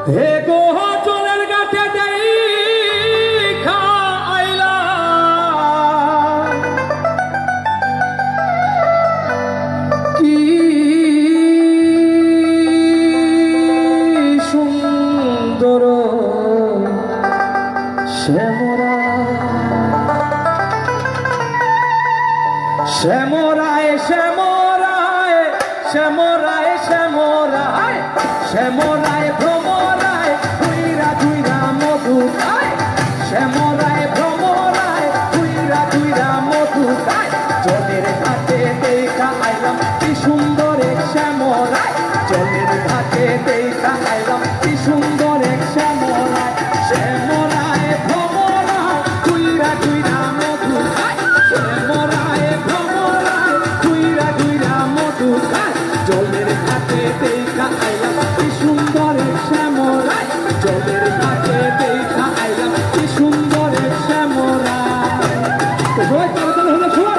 হে গো চলের গাছে দেখা আইলা কি সুন্দর শ্যামরা শ্যামরায় শ্যামরায় শ্যামরায় শ্যামরায় শ্যামরায় ভ্রমরায় ধুইরা ধুইরা মধু খায় শ্যামরায় ভ্রমরায় ধুইরা ধুইরা মধু খায় জলের ঘাটে দেখা আইলাম কি সুন্দর এক শ্যামরায় জলের ঘাটে দেখা আইলাম কি সুন্দর এক শ্যামরায় শ্যামরায় ভ্রমরায় ধুইরা ধুইরা মধু খায় শ্যামরায় ভ্রমরায় ধুইরা ধুইরা মধু খায় জলের ঘাটে দেখা আইলাম কি সুন্দর এক শ্যামরায় জলের ঘাটে দেখা আইলাম কি সুন্দর এক শ্যামরায় তো সবাই তাড়াতাড়ি হলো সবাই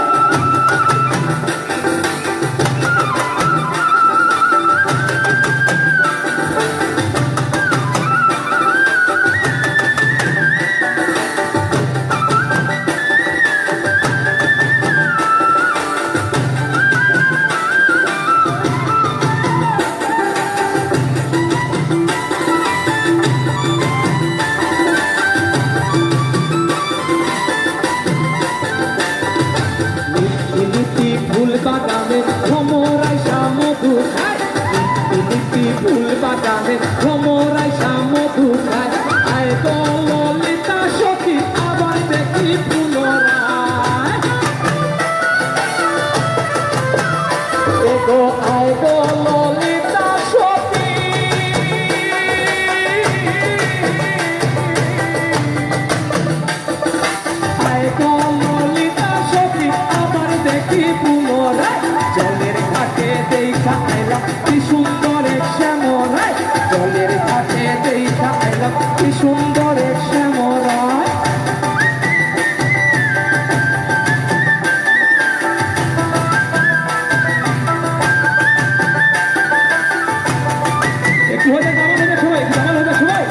ফুল বাগানে ভ্রমরাই মধু খায় ফুল বাগানে ভ্রমরাই মধু খায় আয় গো ললিতা সখী আবার দেখি পুনরায় গো আয় গো ললিতা সখী আয় গো ললিতা সখী আবার দেখি পুনরায় জলের ঘাটে দেখা আইলাম কি সুন্দর এক শ্যামরায় জলের ঘাটে দেখা আইলাম কি সুন্দর এক শ্যামরায় একটু হতে জামাল হবে সবাই জামাল হবে সবাই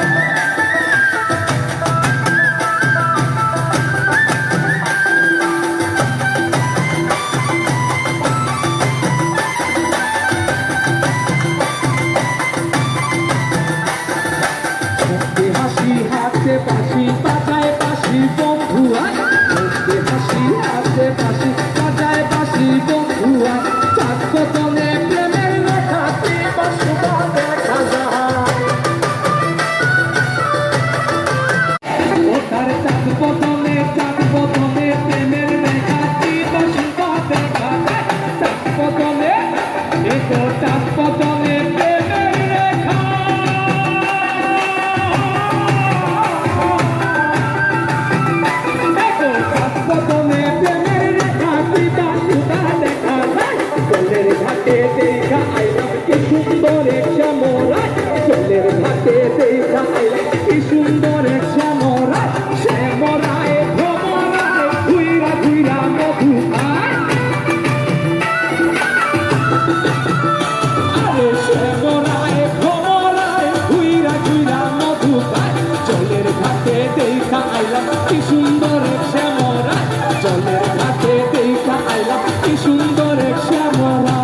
হাতে বাঁশি বাজায় বাঁশি বন্ধু হাতে হাসি হাতে বাঁশি বাজায় বাঁশি বন্ধু চাঁদ বদলে প্রেমের লেখাটি বাসুবা দেখা যায় ওটার চাঁদ বদলে প্রেমের লেখাটি বাসুবা দেখা যায় চাঁদ বদলে এগো চাঁদ বদলে প্রেমের লেখা জলের ঘাটে দেখা আইলাম কি সুন্দর এক শ্যামরায় জলের ঘাটে দেখা আইলাম কি সুন্দর এক শ্যামরায় শ্যামরায় ভ্রমরায় ধুইরা ধুইরা মধু খায় শ্যামরায় ভ্রমরায় ধুইরা ধুইরা মধু খায় জলের ঘাটে দেখা আইলাম কি সুন্দর এক শ্যামরায় জলের ঘাটে দেখা আইলাম কি সুন্দর এক শ্যামরায়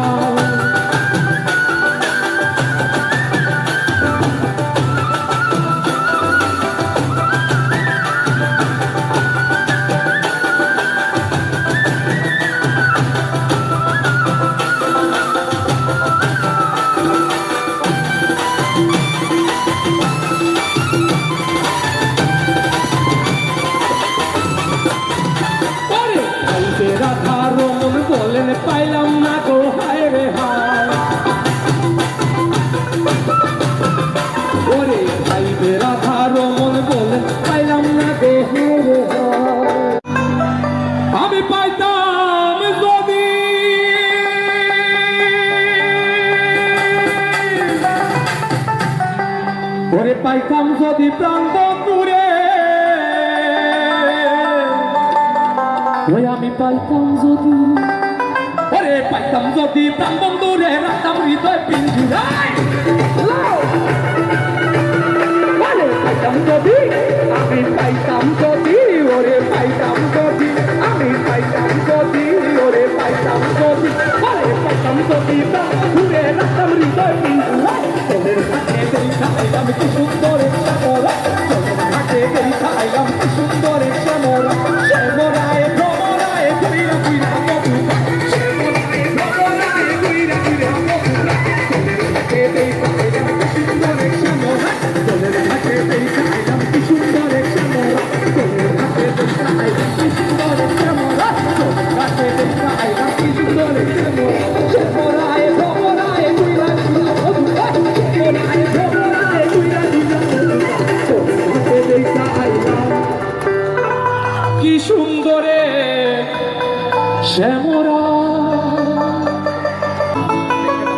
রাধা রমন বলেন পাইলাম না গো হায় রে হায় ওরে ভাইবে রাধা রমন বলেন পাইলাম না গো হায় রে হায় আমি পাইতাম যদি ওরে পাইতাম যদি প্রাণ বন্ধুরে ওই আমি পাইতাম যদি ওরে পাইতাম যদি প্রাণ বন্ধুরে রাখতাম হৃদয় পিঞ্জিরায় কবিতা ঘুরে রাখতাম